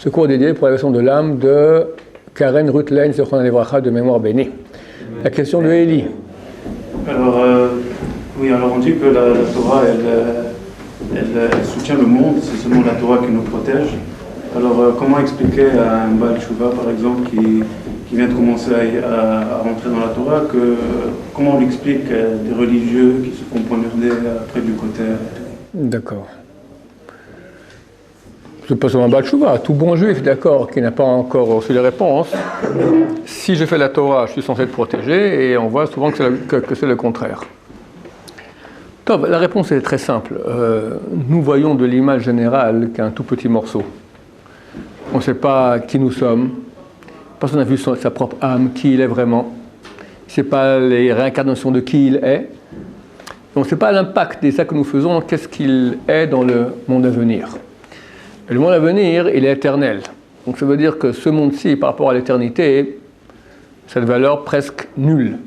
Ce cours est dédié pour la leçon de l'âme de Karen Rutlein, de mémoire bénie. La question de Élie. Alors, alors on dit que la Torah, elle soutient le monde, c'est seulement la Torah qui nous protège. Alors, comment expliquer à un Baal Tshuva, par exemple, qui vient de commencer à rentrer dans la Torah, comment on lui explique des religieux qui se font poignarder après du côté? D'accord. C'est pas seulement un Baal Tshuva, tout bon juif, d'accord, qui n'a pas encore reçu les réponses. Si je fais la Torah, je suis censé être protégé, et on voit souvent que c'est le contraire. Top, la réponse est très simple. Nous voyons de l'image générale qu'un tout petit morceau. On ne sait pas qui nous sommes. Personne n'a vu sa propre âme, qui il est vraiment. On ne sait pas les réincarnations de qui il est. On ne sait pas l'impact des actes que nous faisons, qu'est-ce qu'il est dans le monde à venir. Et le monde à venir, il est éternel. Donc ça veut dire que ce monde-ci, par rapport à l'éternité, c'est de valeur presque nulle.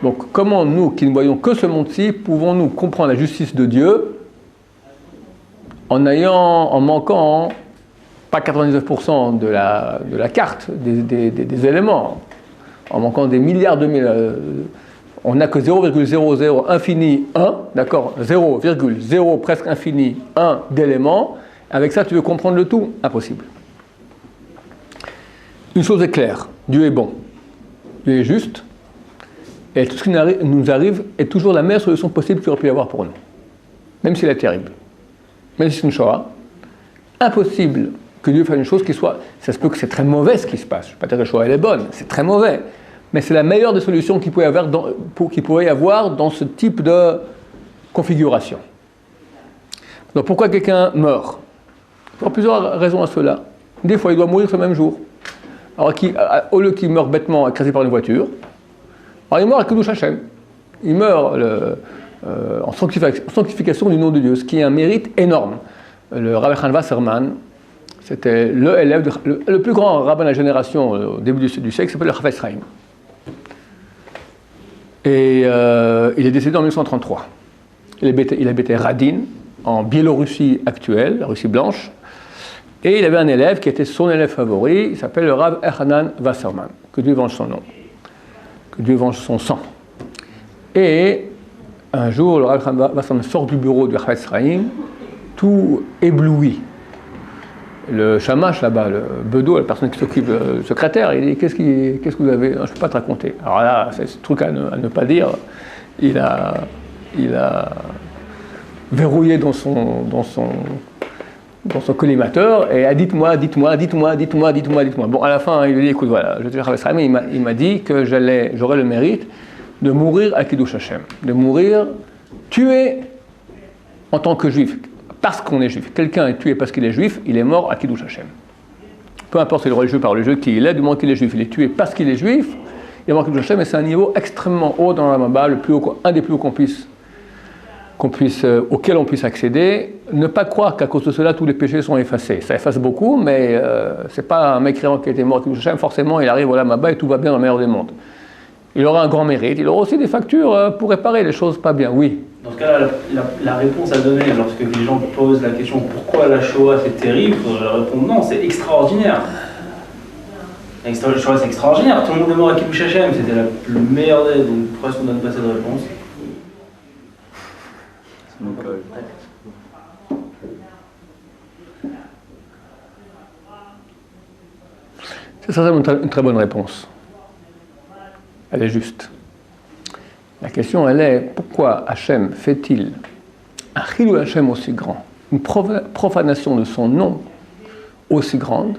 Donc comment nous, qui ne voyons que ce monde-ci, pouvons-nous comprendre la justice de Dieu en manquant pas 99% de la carte, des éléments, en manquant des milliards de mille. On n'a que 0,00 infini 1, d'accord, 0,0 presque infini 1 d'éléments. Avec ça, tu veux comprendre le tout? Impossible. Une chose est claire, Dieu est bon, Dieu est juste, et tout ce qui nous arrive est toujours la meilleure solution possible qu'il aurait pu y avoir pour nous. Même si elle est terrible. Même si c'est une Shoah, impossible que Dieu fasse une chose qui soit... Ça se peut que c'est très mauvais ce qui se passe. Je ne vais pas dire que la Shoah elle est bonne, c'est très mauvais. Mais c'est la meilleure des solutions qu'il pourrait y avoir dans ce type de configuration. Donc pourquoi quelqu'un meurt? Il y a plusieurs raisons à cela. Des fois, il doit mourir ce même jour. Alors, au lieu qu'il meure bêtement écrasé par une voiture, alors il meurt à Kiddush Hashem. Il meurt en sanctification du nom de Dieu, ce qui est un mérite énorme. Le Rabbi Chaim Wasserman, c'était le plus grand rabbin de la génération au début du siècle, s'appelle le Chafetz Chaim. Et il est décédé en 1933. Il habitait Radin, en Biélorussie actuelle, la Russie blanche. Et il avait un élève qui était son élève favori, il s'appelle le Rav Elchanan Wasserman, que Dieu venge son nom, que Dieu venge son sang. Et un jour, le Rav Elchanan Wasserman sort du bureau du Chafetz Chaim, tout ébloui. Le shamash là-bas, le bedeau, la personne qui s'occupe, le secrétaire, il dit qu'est-ce que vous avez? Je ne peux pas te raconter. Alors là, c'est ce truc à ne pas dire. Il a verrouillé dans son collimateur et a dites-moi. Bon, à la fin, il lui dit écoute, voilà, je te dis, il m'a dit que j'aurais le mérite de mourir à Kiddush Hashem, de mourir tué en tant que juif, parce qu'on est juif. Quelqu'un est tué parce qu'il est juif, il est mort à Kiddush Hashem. Peu importe si le religieux par le religieux qui il est, du moment qu'il est juif, il est tué parce qu'il est juif, il est mort à Kiddush Hashem, et c'est un niveau extrêmement haut dans la Maba, un des plus hauts auquel on puisse accéder. Ne pas croire qu'à cause de cela tous les péchés sont effacés. Ça efface beaucoup, mais c'est pas un mécréant qui a été mort à Kiddush Hashem, forcément il arrive au Lamaba et tout va bien dans le meilleur des mondes. Il aura un grand mérite, il aura aussi des factures pour réparer les choses pas bien, oui. Dans ce cas-là, la réponse à donner lorsque les gens posent la question pourquoi la Shoah c'est terrible, il faudrait répondre non, c'est extraordinaire. La Shoah c'est extraordinaire, tout le monde est mort à Kiddush Hashem, c'était le meilleur des. Donc pourquoi est-ce qu'on donne pas cette réponse? C'est certainement une très bonne réponse. Elle est juste. La question, elle est, pourquoi Hachem fait-il un chilou Hachem aussi grand, une profanation de son nom aussi grande,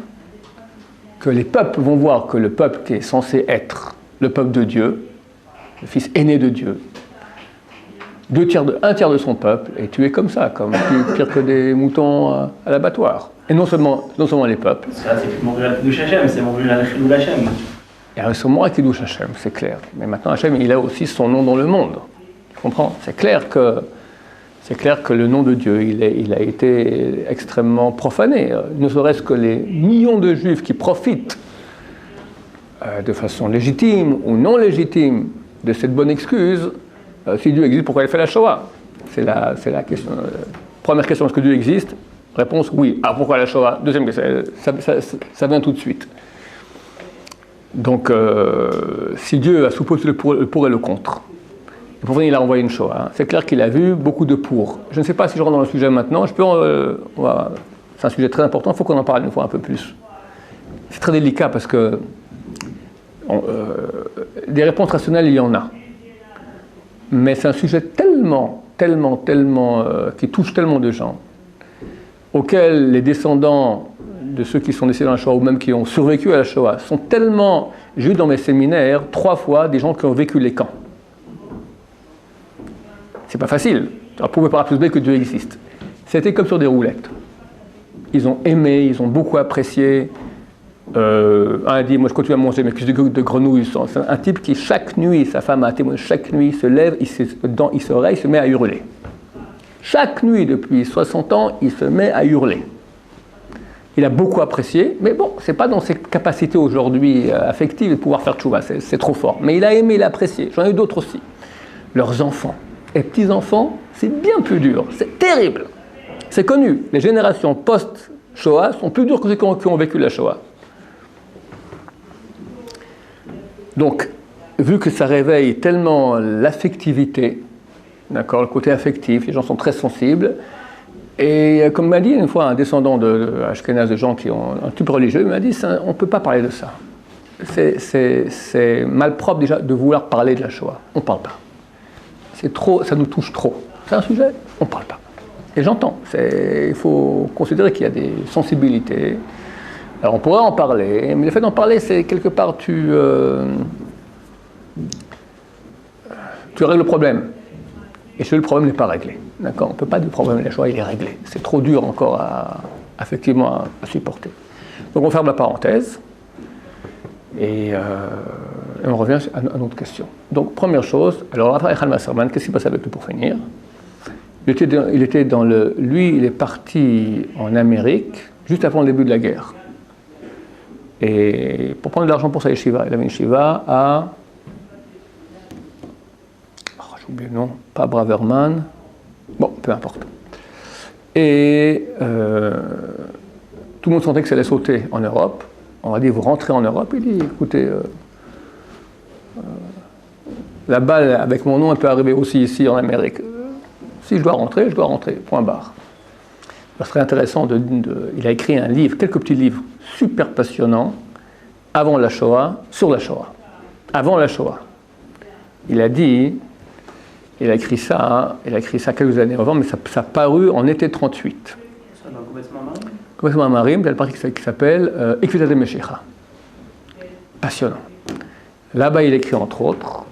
que les peuples vont voir que le peuple qui est censé être le peuple de Dieu, le fils aîné de Dieu, un tiers de son peuple est tué comme ça, comme pire que des moutons à l'abattoir. Et non seulement les peuples. C'est plus mourir à Kiddush Hashem, c'est mourir à Chilou Hashem. Il y a sûrement à Kiddush Hashem, c'est clair. Mais maintenant, Hashem, il a aussi son nom dans le monde. Tu comprends? C'est clair que le nom de Dieu, il a été extrêmement profané. Ne serait-ce que les millions de Juifs qui profitent de façon légitime ou non légitime de cette bonne excuse. Si Dieu existe, pourquoi il fait la Shoah? C'est la question. Première question, est-ce que Dieu existe? Réponse, oui. Alors pourquoi la Shoah? Deuxième question, ça vient tout de suite. Donc, si Dieu a supposé le pour et le contre, et pour venir, il a envoyé une Shoah, c'est clair qu'il a vu beaucoup de pour. Je ne sais pas si je rentre dans le sujet maintenant, c'est un sujet très important, il faut qu'on en parle une fois un peu plus. C'est très délicat parce que des réponses rationnelles, il y en a. Mais c'est un sujet tellement, qui touche tellement de gens, auxquels les descendants de ceux qui sont décédés dans la Shoah ou même qui ont survécu à la Shoah sont tellement... J'ai eu dans mes séminaires 3 fois des gens qui ont vécu les camps. C'est pas facile. On pouvait pas plus que Dieu existe. C'était comme sur des roulettes. Ils ont aimé, ils ont beaucoup apprécié. Un a dit, moi je continue à manger mes cuisses de grenouilles. C'est un type qui chaque nuit, sa femme a témoigné, chaque nuit il se lève, il se réveille, il se met à hurler. Chaque nuit, depuis 60 ans, il se met à hurler. Il a beaucoup apprécié, mais bon, c'est pas dans ses capacités aujourd'hui affectives de pouvoir faire tchouva, c'est trop fort. Mais il a aimé, il a apprécié. J'en ai eu d'autres aussi. Leurs enfants et petits-enfants, c'est bien plus dur, c'est terrible. C'est connu, les générations post-Shoah sont plus dures que ceux qui ont vécu la Shoah. Donc, vu que ça réveille tellement l'affectivité, d'accord, le côté affectif, les gens sont très sensibles, et comme m'a dit une fois un descendant de Ashkenaz, de gens qui ont un type religieux, il m'a dit on ne peut pas parler de ça. C'est malpropre déjà de vouloir parler de la Shoah. On ne parle pas. C'est trop, ça nous touche trop. C'est un sujet, on ne parle pas. Et j'entends. Il faut considérer qu'il y a des sensibilités. Alors on pourrait en parler, mais le fait d'en parler, c'est quelque part tu règles le problème. Et le problème n'est pas réglé. D'accord? On ne peut pas dire le problème de la Shoah, il est réglé. C'est trop dur encore effectivement à supporter. Donc on ferme la parenthèse et on revient à notre question. Donc première chose, alors Echal Wasserman, qu'est-ce qui passe avec lui pour finir? Lui, il est parti en Amérique juste avant le début de la guerre. Et pour prendre de l'argent pour sa yeshiva, il avait une yeshiva à... j'ai oublié le nom, pas Braverman, bon, peu importe. Et tout le monde sentait que ça allait sauter en Europe. On va dire, vous rentrez en Europe, il dit, écoutez, la balle avec mon nom, elle peut arriver aussi ici en Amérique. Si je dois rentrer, point barre. Ça serait intéressant il a écrit un livre, quelques petits livres super passionnants, avant la Shoah, sur la Shoah. Avant la Shoah. Il a écrit ça quelques années avant, mais ça a paru en été 38. Ça dans Complètement Marim? Complètement Marim, il y a le partie qui s'appelle Ekvitat de Meshicha. Passionnant. Là-bas, il écrit entre autres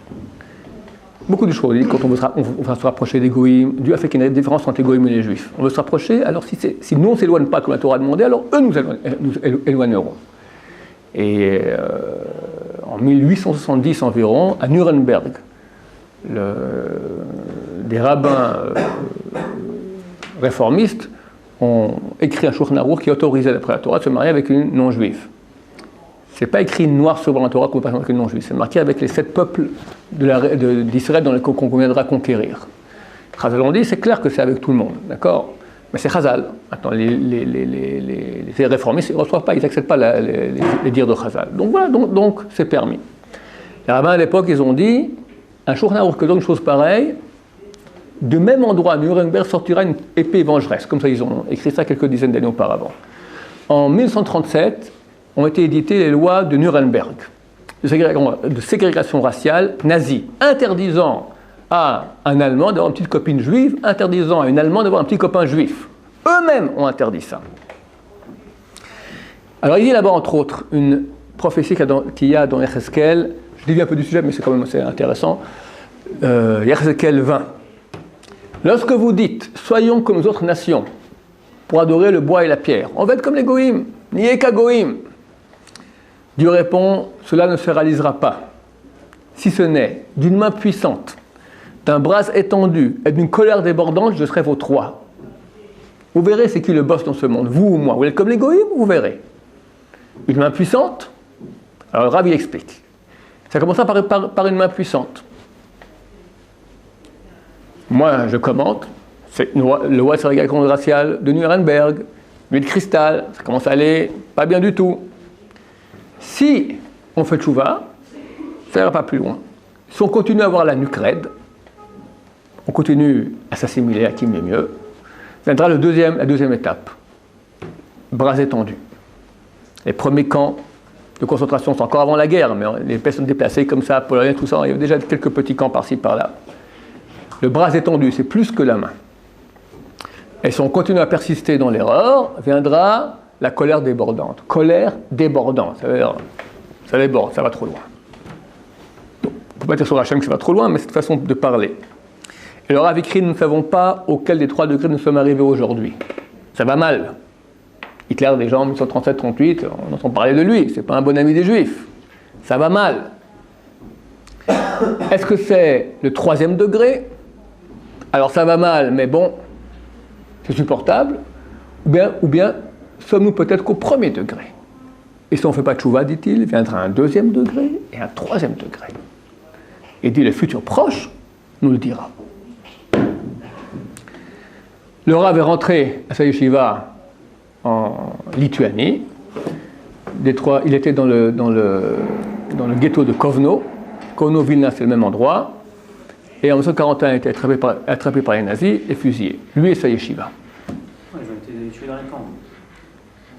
beaucoup de choses. Quand on va se rapprocher des goïms, Dieu a fait qu'il y ait une différence entre les goïms et les juifs. On veut se rapprocher, alors si nous on ne s'éloigne pas comme la Torah a demandé, alors eux nous éloigneront. Et en 1870 environ, à Nuremberg, des rabbins réformistes ont écrit un Shulchan Aruch qui autorisait d'après la Torah de se marier avec une non-juive. C'est pas écrit noir sur blanc la Torah qu'on peut pas avec une non-juive, c'est marqué avec les 7 peuples d'Israël dans lesquels qu'on viendra conquérir. Chazal ont dit, c'est clair que c'est avec tout le monde, d'accord? Mais c'est Chazal. Maintenant, les réformistes, ils ne reçoivent pas, ils n'acceptent pas les dires de Chazal. Donc voilà, donc c'est permis. Les rabbins à l'époque, ils ont dit, un Shulchan Aruch que donne une chose pareille, du même endroit à Nuremberg sortira une épée vengeresse. Comme ça, ils ont écrit ça quelques dizaines d'années auparavant. En 1937, ont été éditées les lois de Nuremberg, de ségrégation raciale nazie, interdisant à un Allemand d'avoir une petite copine juive, interdisant à une Allemande d'avoir un petit copain juif. Eux-mêmes ont interdit ça. Alors il y a là-bas, entre autres, une prophétie qu'il y a dans Yecheskel, je dévie un peu du sujet, mais c'est quand même assez intéressant, Yecheskel 20. Lorsque vous dites « Soyons comme les autres nations, pour adorer le bois et la pierre », on va être comme les goïms, nié qu'à goïm. Dieu répond, cela ne se réalisera pas, si ce n'est d'une main puissante, d'un bras étendu et d'une colère débordante, je serai votre roi. Vous verrez c'est qui le boss dans ce monde, vous ou moi. Vous êtes comme les goïms, vous verrez. Une main puissante, alors le Rav il explique. Ça commencera par une main puissante. Moi je commente, C'est le loi de ségrégation raciale de Nuremberg, l'huile de cristal, ça commence à aller pas bien du tout. Si on fait tchouva, ça n'ira pas plus loin. Si on continue à avoir la nuque raide, on continue à s'assimiler à qui mieux, viendra la deuxième étape. Bras étendus. Les premiers camps de concentration, c'est encore avant la guerre, mais les personnes déplacées comme ça, polonais, tout ça, il y avait déjà quelques petits camps par-ci, par-là. Le bras étendu, c'est plus que la main. Et si on continue à persister dans l'erreur, viendra la colère débordante. Colère débordante, ça veut dire, ça déborde, ça va trop loin. Donc, on ne peut pas dire sur Hachem que ça va trop loin, mais c'est une façon de parler. Et le Rav écrit, nous ne savons pas auquel des 3 degrés nous sommes arrivés aujourd'hui. Ça va mal. Hitler, déjà en 1937-38, on entend parler de lui, c'est pas un bon ami des Juifs. Ça va mal. Est-ce que c'est le 3e degré? Alors ça va mal, mais bon, c'est supportable. Ou bien sommes-nous peut-être qu'au 1er degré? Et si on ne fait pas de tchouva, dit-il, viendra un 2e degré et un 3e degré. Et dit le futur proche nous le dira. Le Rav est rentré à sa yeshiva en Lituanie. Il était dans le ghetto de Kovno. Kovno-Vilna, c'est le même endroit. Et en 1941, il a été attrapé par les nazis et fusillé. Lui et sa yeshiva. Ouais, ils ont été tués dans les camps.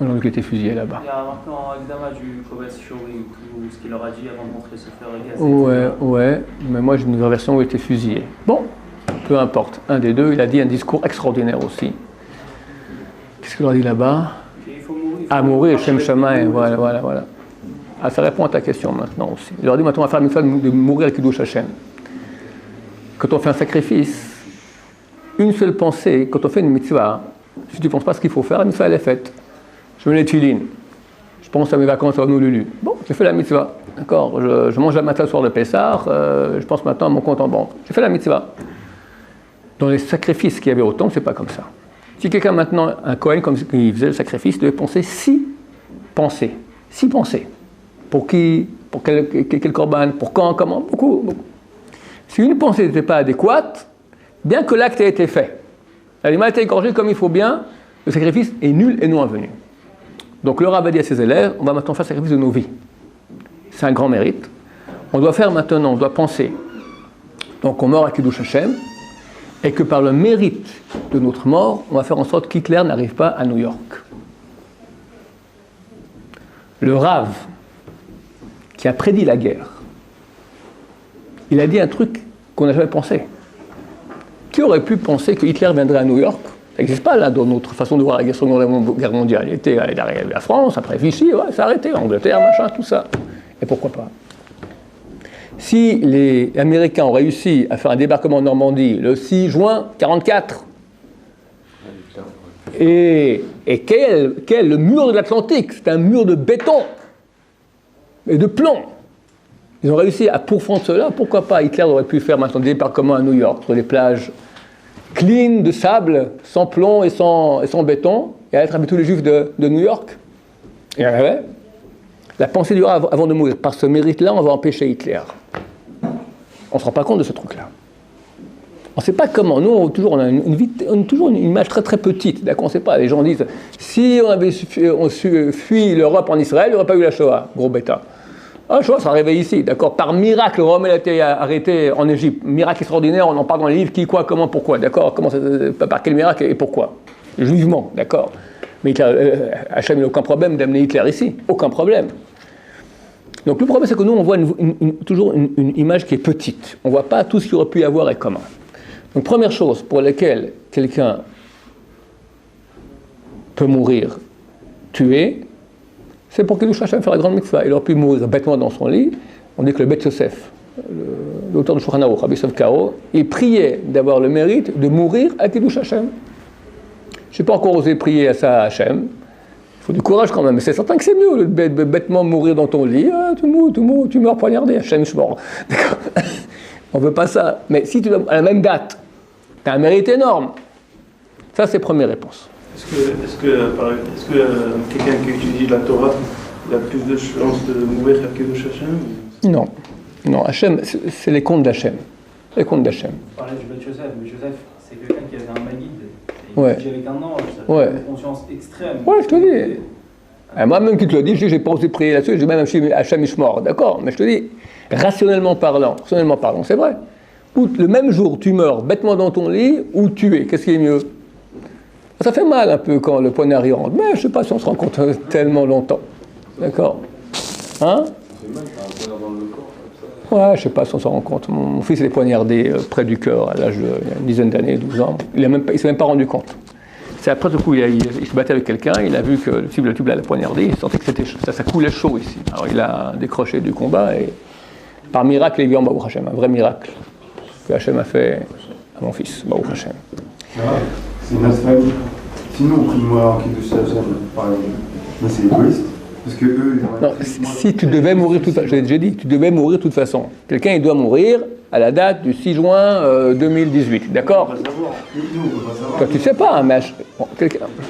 Donc il a été fusillé là-bas. Il y a marqué en examen du Kovetz Shurim, tout ce qu'il leur a dit avant de montrer ce faire gaz. Ouais, mais moi j'ai une version où il était fusillé. Bon, peu importe. Un des deux, il a dit un discours extraordinaire aussi. Qu'est-ce qu'il leur a dit là-bas? Il faut mourir. Mourir, Shem Shamaï, voilà. Ah, ça répond à ta question maintenant aussi. Il leur a dit maintenant on va faire une fois de mourir avec Kiddush Hashem. Quand on fait un sacrifice, une seule pensée, quand on fait une mitzvah, si tu ne penses pas ce qu'il faut faire, la mitzvah elle est faite. Je mets les tefilines, je pense à mes vacances à Honolulu. Bon, j'ai fait la mitzvah, d'accord. Je mange la matin le soir de Pessah, je pense maintenant à mon compte en banque. J'ai fait la mitzvah. Dans les sacrifices qu'il y avait au temple, c'est pas comme ça. Si quelqu'un maintenant, un Kohen, comme il faisait le sacrifice, devait penser 6 pensées. 6 pensées. Pour qui, pour quel korban, pour quand, comment, beaucoup. Si une pensée n'était pas adéquate, bien que l'acte ait été fait, l'animal a été égorgé comme il faut bien, le sacrifice est nul et non avenu. Donc le Rav a dit à ses élèves, on va maintenant faire le sacrifice de nos vies. C'est un grand mérite. On doit faire maintenant, on doit penser. Donc on meurt à Kiddush Hashem, et que par le mérite de notre mort, on va faire en sorte qu'Hitler n'arrive pas à New York. Le Rav, qui a prédit la guerre, il a dit un truc qu'on n'a jamais pensé. Qui aurait pu penser que Hitler viendrait à New York? Ça n'existe pas là dans notre façon de voir la Seconde Guerre mondiale. Il est arrivé à la France, après Vichy, ouais, ça a arrêté, Angleterre, machin, tout ça. Et pourquoi pas? Si les Américains ont réussi à faire un débarquement en Normandie le 6 juin 1944, et quel le mur de l'Atlantique, c'est un mur de béton et de plomb. Ils ont réussi à pourfendre cela, pourquoi pas? Hitler aurait pu faire maintenant des débarquements à New York, sur les plages clean de sable, sans plomb et sans béton, et aller attraper tous les juifs de New York. Et la pensée du Rav avant de mourir, par ce mérite-là, on va empêcher Hitler. On ne se rend pas compte de ce truc-là. On ne sait pas comment. Nous, on a toujours une image très très petite. D'accord, on ne sait pas. Les gens disent, si on avait fui l'Europe en Israël, il n'y aurait pas eu la Shoah. Gros bêta. La Shoah sera arrivée ici. D'accord, par miracle, Rome a été arrêté en Égypte. Miracle extraordinaire, on en parle dans les livres, qui, quoi, comment, pourquoi. D'accord, par quel miracle et pourquoi. Juivement, d'accord. Mais Hachem n'a aucun problème d'amener Hitler ici. Aucun problème. Donc le problème, c'est que nous, on voit toujours une image qui est petite. On ne voit pas tout ce qu'il aurait pu y avoir et comment. Donc première chose pour laquelle quelqu'un peut mourir tué, c'est pour qu'il nous cherche à faire la grande mitzvah. Il aurait pu mourir bêtement dans son lit. On dit que le Bet Yosef, l'auteur de Shulchan Aruch, Rabbi Yosef Karo, il priait d'avoir le mérite de mourir à Kiddush Hashem. Je n'ai pas encore osé prier à ça à Hashem. Il faut du courage quand même, mais c'est certain que c'est mieux, bêtement mourir dans ton lit, tu meurs poignardé, Hachem Shmor. D'accord. On ne veut pas ça. Mais si tu as à la même date, tu as un mérite énorme. Ça, c'est première réponse. Est-ce que quelqu'un qui étudie la Torah, il a plus de chances de mourir à Kiddush Hashem? Non, Hachem, c'est les comptes d'Hachem. Les comptes d'Hachem. On parlait du Bet Yosef, mais Joseph, c'est quelqu'un qui avait un maguide. Ouais. Il avec un ange, ça Ouais. une conscience extrême. Ouais, je te dis. Et moi-même qui te le dis, je n'ai pas osé prier là-dessus, j'ai même Hachem Ishmor, d'accord, mais je te dis, rationnellement parlant, c'est vrai. Ou le même jour, tu meurs bêtement dans ton lit, ou tu es, qu'est-ce qui est mieux? Ça fait mal un peu quand le poignard y rentre, mais je ne sais pas si on se rencontre tellement longtemps, d'accord? Hein? Ouais, je ne sais pas si on s'en rend compte. Mon fils est poignardé près du cœur à l'âge de il y a une dizaine d'années, 12 ans. Il ne s'est même pas rendu compte. C'est après tout coup, il se battait avec quelqu'un, il a vu que le tube l'avait poignardé, il sentait que ça coulait chaud ici. Alors il a décroché du combat et par miracle, il est vu en Baruch Hashem, un vrai miracle que Hashem a fait à mon fils, Baruch Hashem. C'est une famille. Sinon, on prie moi en quelque chose, par exemple. Mais c'est égoïste. Parce que eux. Non, si tu devais mourir de toute façon, je l'ai déjà dit, tu devais mourir de toute façon. Quelqu'un, il doit mourir à la date du 6 juin 2018, d'accord? Toi, tu ne sais pas, mais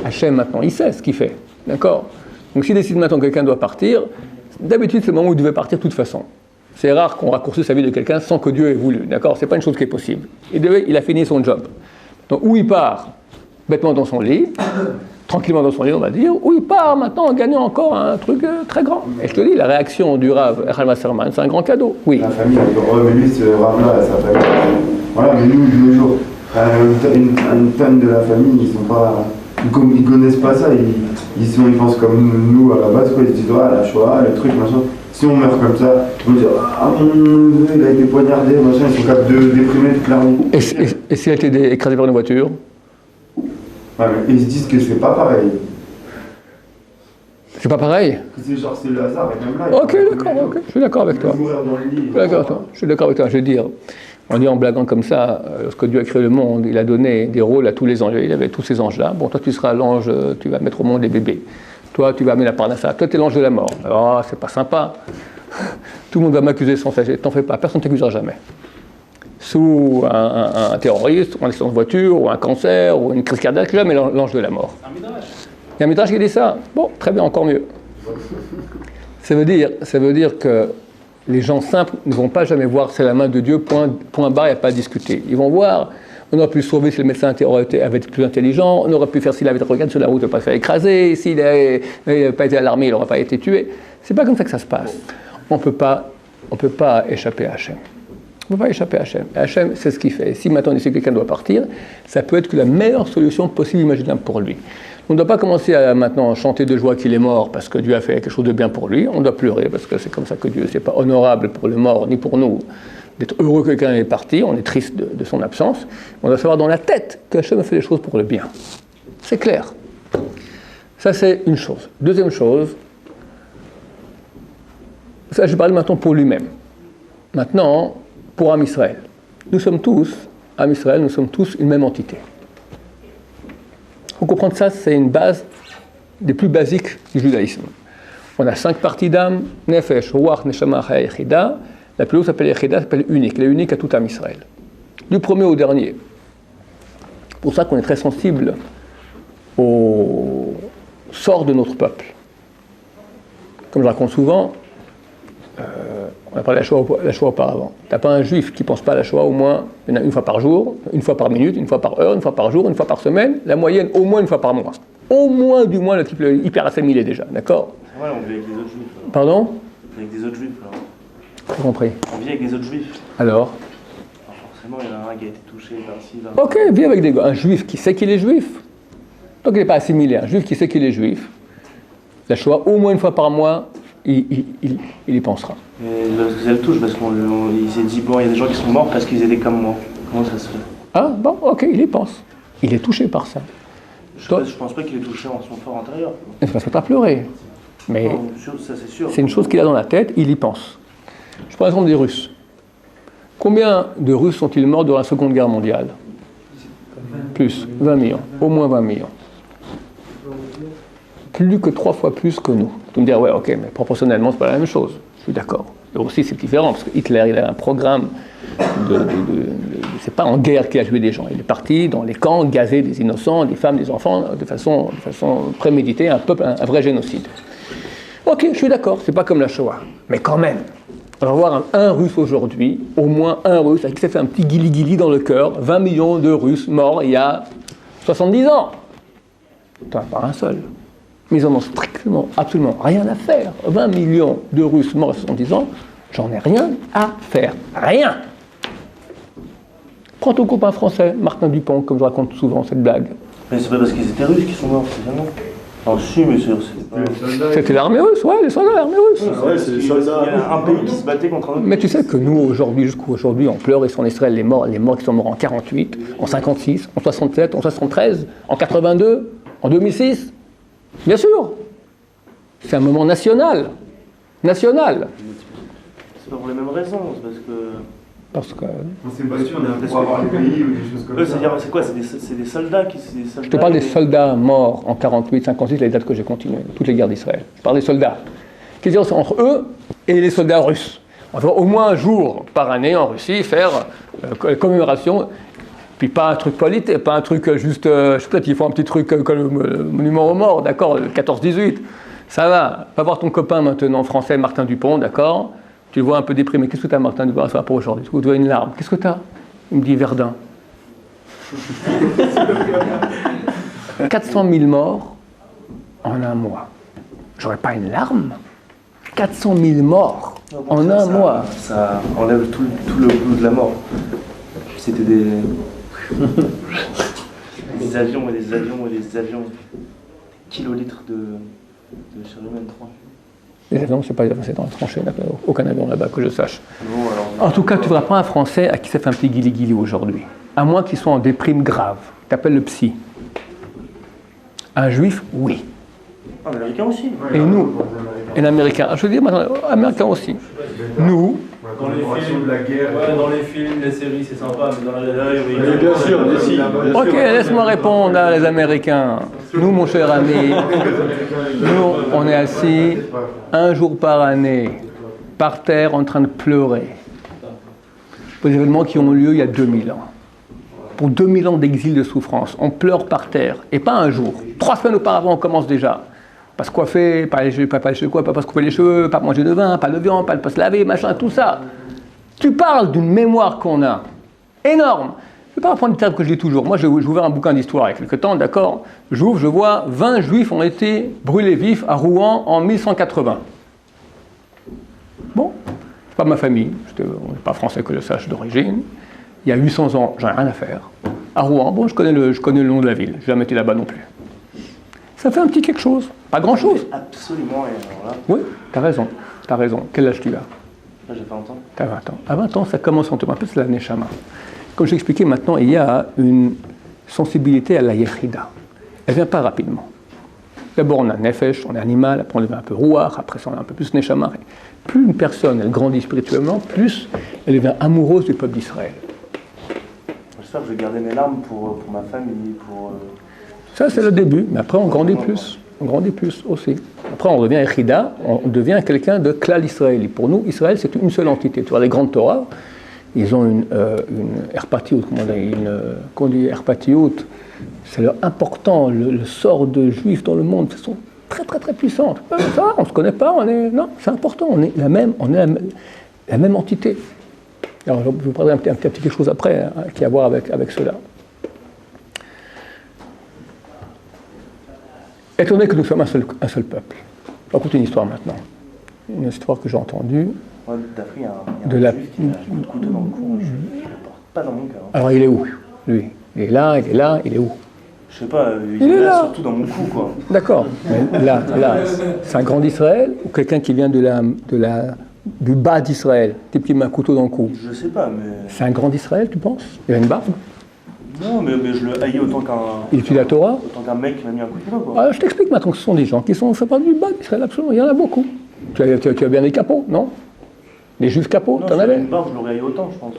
Hachem maintenant, il sait ce qu'il fait, d'accord? Donc s'il décide maintenant que quelqu'un doit partir, d'habitude, c'est le moment où il devait partir de toute façon. C'est rare qu'on raccourcisse sa vie de quelqu'un sans que Dieu ait voulu, d'accord? C'est pas une chose qui est possible. Il a fini son job. Donc où il part, bêtement dans son lit, tranquillement dans son lit, on va dire, où il part maintenant en gagnant encore un truc très grand. Et je te dis, la réaction du Rav Echal Wasserman, c'est un grand cadeau. Oui. La famille, mais lui, ce Rav-là, sa famille. Voilà, mais nous, de nos jours, une tonne de la famille, ils sont pas. Ils connaissent pas ça, ils pensent comme nous à la base, quoi. Ils se disent, ah, la Shoah, le truc, machin. Si on meurt comme ça, ils vont dire, ah mon neveu, il a été poignardé, machin, ils sont capables de déprimer toute leur vie. Et s'il a été écrasé par une voiture? Ouais, mais ils se disent que c'est pas pareil. C'est pas pareil? C'est genre, c'est le hasard, et même là. Ok, d'accord, ok, je suis d'accord avec toi. Je suis d'accord avec toi, je veux dire. On dit en blaguant comme ça, lorsque Dieu a créé le monde, il a donné des rôles à tous les anges. Il avait tous ces anges-là. Bon, toi, tu seras l'ange, tu vas mettre au monde des bébés. Toi, tu vas amener la parnassa. Toi, tu es l'ange de la mort. Oh, c'est pas sympa. Tout le monde va m'accuser sans cesse. T'en fais pas, personne ne t'accusera jamais. Sous un terroriste, ou un accident de voiture, ou un cancer, ou une crise cardiaque, jamais l'ange de la mort. Un midrash. Il y a un midrash qui dit ça. Bon, très bien, encore mieux. Ça veut dire que les gens simples ne vont pas jamais voir c'est la main de Dieu, point barre, il n'y a pas à discuter. Ils vont voir, on aurait pu se sauver si le médecin avait été plus intelligent, on aurait pu faire s'il avait été regardé sur la route, il ne pas se faire écraser, s'il n'avait pas été à l'armée, il n'aurait pas été tué. C'est pas comme ça que ça se passe. On peut pas échapper à Hachem. On ne peut pas échapper à Hachem. Hachem, c'est ce qu'il fait. Et si maintenant on dit que quelqu'un doit partir, ça peut être que la meilleure solution possible imaginable pour lui. On ne doit pas commencer à maintenant chanter de joie qu'il est mort parce que Dieu a fait quelque chose de bien pour lui. On doit pleurer parce que c'est comme ça que Dieu. C'est pas honorable pour le mort ni pour nous d'être heureux que quelqu'un est parti. On est triste de son absence. On doit savoir dans la tête que Hachem a fait les choses pour le bien. C'est clair. Ça, c'est une chose. Deuxième chose, ça, je parle maintenant pour lui-même. Maintenant, pour Am Israël. Nous sommes tous, Am Israël, nous sommes tous une même entité. Pour comprendre ça, c'est une base des plus basiques du judaïsme. On a 5 parties d'âme, Nefesh, Ruach, Neshama, Chaya, Yechida. La plus haute s'appelle Yechida, s'appelle unique. Elle est unique à tout Am Israël. Du premier au dernier. C'est pour ça qu'on est très sensible au sort de notre peuple. Comme je raconte souvent, on a parlé de la Shoah auparavant. Tu n'as pas un juif qui ne pense pas à la Shoah au moins une fois par jour, une fois par minute, une fois par heure, une fois par jour, une fois par semaine, la moyenne au moins une fois par mois. Au moins, du moins, le type est hyper assimilé déjà, d'accord? Ouais, on vit avec des autres juifs. Alors. Pardon? Avec des autres juifs, alors. J'ai compris. On vit avec des autres juifs. Alors? Alors forcément, il y en a un qui a été touché par-ci, par-là. Ok, vis avec un juif qui sait qu'il est juif. Donc il n'est pas assimilé. Un juif qui sait qu'il est juif, la Shoah, au moins une fois par mois, il y pensera. Mais ça le touche parce qu'il s'est dit, bon, il y a des gens qui sont morts parce qu'ils étaient comme moi. Comment ça se fait? Ah, bon, ok, il y pense. Il est touché par ça. Je pense pas qu'il est touché en son fort intérieur. Il ne se passe pas à pleurer. Mais Non, ça c'est sûr. c'est une chose qu'il a dans la tête, il y pense. Je prends l'exemple des Russes. Combien de Russes sont-ils morts durant la Seconde Guerre mondiale? Plus, 20 millions, au moins 20 millions. Plus que 3 fois plus que nous. Tu me dis, ouais, ok, mais proportionnellement, c'est pas la même chose. Je suis d'accord. Et aussi, c'est différent, parce que Hitler, il a un programme c'est pas en guerre qu'il a tué des gens. Il est parti dans les camps, gazer des innocents, des femmes, des enfants, de façon préméditée, un vrai génocide. Ok, je suis d'accord, c'est pas comme la Shoah. Mais quand même, On va avoir un Russe aujourd'hui, au moins un Russe, qui s'est fait un petit guili-guili dans le cœur, 20 millions de Russes morts il y a 70 ans. T'en as pas un seul. Mais ils en ont strictement, absolument rien à faire. 20 millions de Russes morts à 70 ans, j'en ai rien à faire. Rien. Prends ton copain français, Martin Dupont, comme je raconte souvent cette blague. Mais c'est pas parce qu'ils étaient russes qu'ils sont morts, c'est jamais. Non, si, mais c'est C'était l'armée russe, ouais, les soldats de l'armée russe. Ouais, c'est les soldats. Il y a un pays qui se battait contre un autre. Mais tu sais que nous, aujourd'hui, jusqu'aujourd'hui, on pleure ici en Israël les morts qui sont morts en 48, en 56, en 67, en 73, en 82, en 2006. Bien sûr. C'est un moment national. National. C'est pas pour les mêmes raisons, c'est parce que. C'est pas sûr, pour avoir les pays ou des choses comme ça. C'est-à-dire, c'est quoi? C'est des soldats qui. Je te parle des soldats morts en 48, 56, les dates que j'ai continuées, toutes les guerres d'Israël. Je parle des soldats. Qu'est-ce que c'est entre eux et les soldats russes? On va au moins un jour par année en Russie faire commémoration. Puis pas un truc politique, pas un truc juste. Je sais peut-être qu'ils font un petit truc comme le monument aux morts, d'accord, le 14-18. Ça va. Va voir ton copain maintenant français, Martin Dupont, d'accord? Tu le vois un peu déprimé. Qu'est-ce que tu as, Martin Dupont? Ça va pour aujourd'hui. Tu vois une larme. Qu'est-ce que tu as? Il me dit Verdun. 400 000 morts en un mois. J'aurais pas une larme? 400 000 morts en un mois. Ça enlève tout le goût de la mort. C'était des avions et des avions et des avions. Kilolitres de chérubins 3. Les avions, c'est pas c'est dans la tranchée, aucun avion là-bas que je sache. Non, alors, En tout cas, tu ne verras pas un Français à qui ça fait un petit guili-guili aujourd'hui. À moins qu'ils soient en déprime grave. Tu appelles le psy. Un juif, oui. un américain aussi. Et nous, et l'américain. Je veux dire, maintenant, américain aussi. Nous, Dans les films, de la guerre. ouais, dans les films, les séries, c'est sympa, mais dans la vie, Oui, bien sûr, mais si. ok, laisse-moi répondre à les Américains. Nous, mon cher ami, nous, on est assis un jour par année, par terre, en train de pleurer. Pour les événements qui ont lieu il y a 2000 ans. Pour 2000 ans d'exil de souffrance. On pleure par terre. Et pas un jour. 3 semaines auparavant, on commence déjà. Pas se coiffer, pas se couper les cheveux, pas manger de vin, pas de viande, pas se laver, machin, tout ça. Tu parles d'une mémoire qu'on a. Énorme. Je ne vais pas reprendre des termes que je dis toujours. Moi, j'ai ouvert un bouquin d'histoire il y a quelque temps, d'accord. J'ouvre, je vois 20 juifs ont été brûlés vifs à Rouen en 1180. Bon, c'est pas ma famille. On n'est pas français que je sache d'origine. Il y a 800 ans, j'en ai rien à faire. À Rouen, bon, je connais le nom de la ville. Je n'ai jamais été là-bas non plus. Ça fait un petit quelque chose. Pas grand-chose. Absolument, et alors là, Oui, t'as raison. T'as raison. Quel âge tu as? là j'ai 20 ans. T'as 20 ans. À 20 ans, ça commence en te un peu, c'est la neshama. Comme je l'ai expliqué maintenant, il y a une sensibilité à la yechida. Elle ne vient pas rapidement. D'abord, on a nefesh, on est animal, après on devient un peu rouach, après ça on a un peu plus neshama. Plus une personne, elle grandit spirituellement, plus elle devient amoureuse du peuple d'Israël. J'espère que je vais garder mes larmes pour ma famille, pour... Ça, c'est le début, mais après on grandit plus. On grandit plus aussi. Après, on devient Echida, on devient quelqu'un de Klal Israël. Et pour nous, Israël, c'est une seule entité. Tu vois, les grandes Torahs, ils ont une herpatiout, comment on dit herpatiout, c'est important, le sort de juifs dans le monde, ils sont très très très puissantes. Ça, on ne se connaît pas, non, c'est important, on est la même entité. Alors, je vous parlerai un petit quelque chose après, hein, qui a à voir avec cela. Étant donné que nous sommes un seul peuple. Je vais raconter une histoire maintenant. Une histoire que j'ai entendue. Ouais, d'après, il y a un juif qui a un couteau dans le cou, je ne le porte pas dans mon cœur. Alors il est où, lui? Il est là, il est où? Je sais pas, il est là, surtout dans mon cou, quoi. D'accord. Mais là, c'est un grand d'Israël ou quelqu'un qui vient du bas d'Israël, type qui met un couteau dans le cou? Je sais pas, mais... C'est un grand d'Israël, tu penses? Il a une barbe? Non, mais je le haïs autant qu'un... Il étudie la Torah? Autant qu'un mec qui m'a mis un coup de pied, quoi. Ah, je t'explique maintenant que ce sont des gens qui sont, ça parle du bas d'Israël, absolument, il y en a beaucoup. Tu as bien des capots, non? Les juifs capots, non, t'en avais? Une barbe, je l'aurais haï autant, je pense.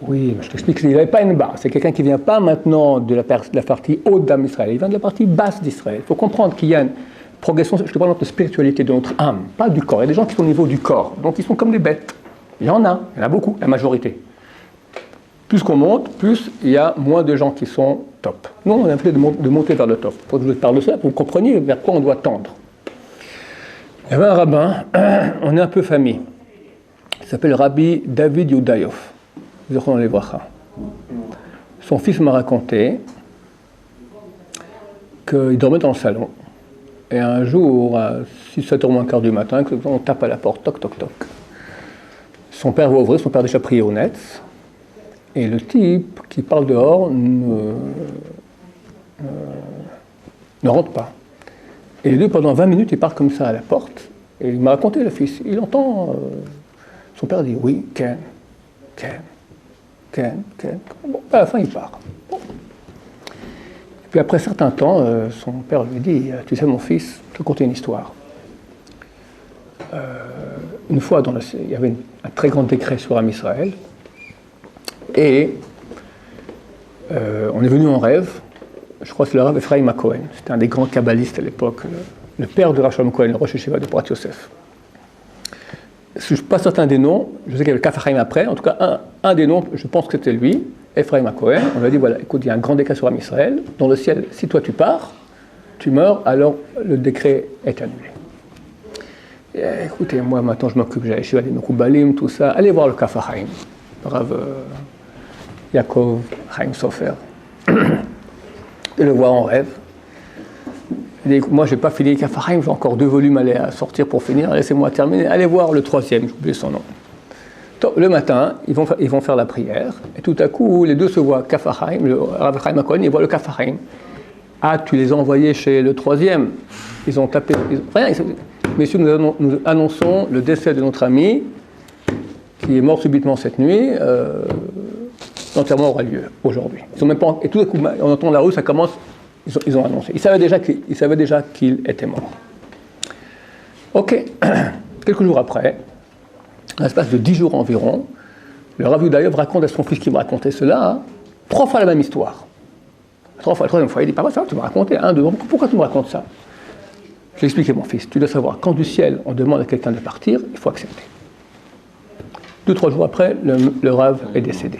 Oui, mais je t'explique, il n'avait pas une barbe. C'est quelqu'un qui ne vient pas maintenant de la partie haute d'âme d'Israël, il vient de la partie basse d'Israël. Il faut comprendre qu'il y a une progression, je te parle de spiritualité de notre âme, pas du corps. Il y a des gens qui sont au niveau du corps, donc ils sont comme des bêtes. Il y en a beaucoup, la majorité. Plus qu'on monte, plus il y a moins de gens qui sont top. Nous, on a fait de monter vers le top. Il faut que je vous parle de ça pour que vous compreniez vers quoi on doit tendre. Il y avait un rabbin, on est un peu famille. s'appelle Rabbi David Yudaïov. Son fils m'a raconté qu'il dormait dans le salon. Et un jour, à 6-7 heures moins quart du matin, on tape à la porte, toc, toc, toc. Son père va ouvrir, son père a déjà prié au net. Et le type qui parle dehors ne rentre pas. Et les deux, pendant 20 minutes, ils parlent comme ça à la porte. Et il m'a raconté, le fils. Il entend son père dire oui, Ken. Bon, à la fin, il part. Bon. Puis après un certain temps, son père lui dit, tu sais mon fils, je te conter une histoire. Une fois, il y avait un très grand décret sur Am Israël, et on est venu en rêve, je crois que c'est le Rav Ephraim Cohen, c'était un des grands kabbalistes à l'époque, le père de Rachel Cohen, le Rosh Yeshiva de Porat Yosef. Je ne suis pas certain des noms, je sais qu'il y avait le Kaf Haim après, en tout cas un des noms, je pense que c'était lui, Ephraim Cohen. On lui a dit voilà, écoute, il y a un grand décret sur Am Israël, dans le ciel, si toi tu pars, tu meurs, alors le décret est annulé. Et, écoutez, moi maintenant je m'occupe, j'ai Yeshiva des Mekoubalim, tout ça, allez voir le Kaf Haim, Rav Yaakov Chaim Sofer, et le voir en rêve. Il dit, moi, je n'ai pas fini Kaf Haim, j'ai encore 2 volumes à sortir pour finir, laissez-moi terminer. Allez voir le 3e, j'ai oublié son nom. Donc, le matin, ils vont faire la prière, et tout à coup, les deux se voient, Kaf Haim, le Rav Chaim Cohen, ils voient le Kaf Haim. Ah, tu les as envoyés chez le 3e. Ils ont tapé. Rien, messieurs, nous annonçons le décès de notre ami, qui est mort subitement cette nuit. L'enterrement aura lieu aujourd'hui. Ils ont même pas, et tout à coup, on entend la rue, ça commence. Ils ont annoncé. Ils savaient déjà qu'il était mort. Ok. Quelques jours après, à l'espace de 10 jours environ, le Rav Yudaïov raconte à son fils qui me racontait cela, 3 fois la même histoire. 3 fois, la 3e fois, il dit, papa, ça, tu me racontais, 1, 2, pourquoi tu me racontes ça? Je lui ai expliqué, mon fils, tu dois savoir, quand du ciel on demande à quelqu'un de partir, il faut accepter. 2-3 jours après, le Rav est décédé.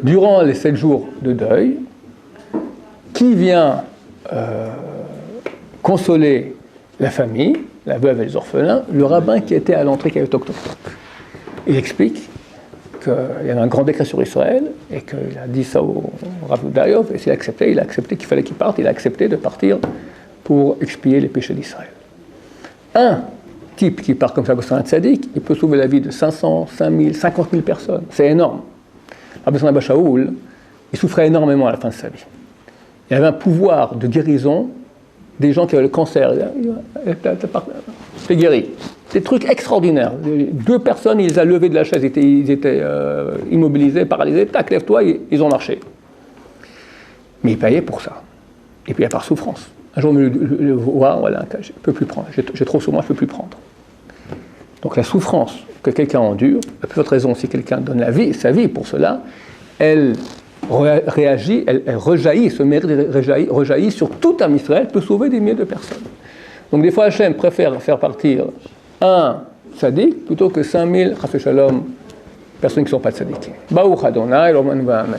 Durant les 7 jours de deuil, qui vient consoler la famille, la veuve et les orphelins, le rabbin qui était à l'entrée, qui avait toc toc toc. Il explique qu'il y avait un grand décret sur Israël et qu'il a dit ça au Rav Yudaïov, et s'il a accepté qu'il fallait qu'il parte, il a accepté de partir pour expier les péchés d'Israël. Un type qui part comme ça, c'est un tzaddik, il peut sauver la vie de 500, 5000, 50 000 personnes. C'est énorme. Rabbi Abba Shaul, il souffrait énormément à la fin de sa vie. Il y avait un pouvoir de guérison des gens qui avaient le cancer. C'est guéri. Des trucs extraordinaires. 2 personnes, il les a levés de la chaise, ils étaient immobilisés, paralysés. Tac, lève-toi, ils ont marché. Mais ils payaient pour ça. Et puis, par souffrance. Un jour, le voir, voilà, je ne peux plus prendre. J'ai trop sur moi, je ne peux plus prendre. Donc, la souffrance que quelqu'un endure, à plus forte raison, si quelqu'un donne sa vie pour cela, elle réagit, elle rejaillit, ce mérite rejaillit sur tout Am Israël, peut sauver des milliers de personnes. Donc des fois Hachem préfère faire partir un tzaddik plutôt que 5000 chas v'shalom personnes qui ne sont pas tzaddikim. Baruch Adonai, l'Oman va'amen.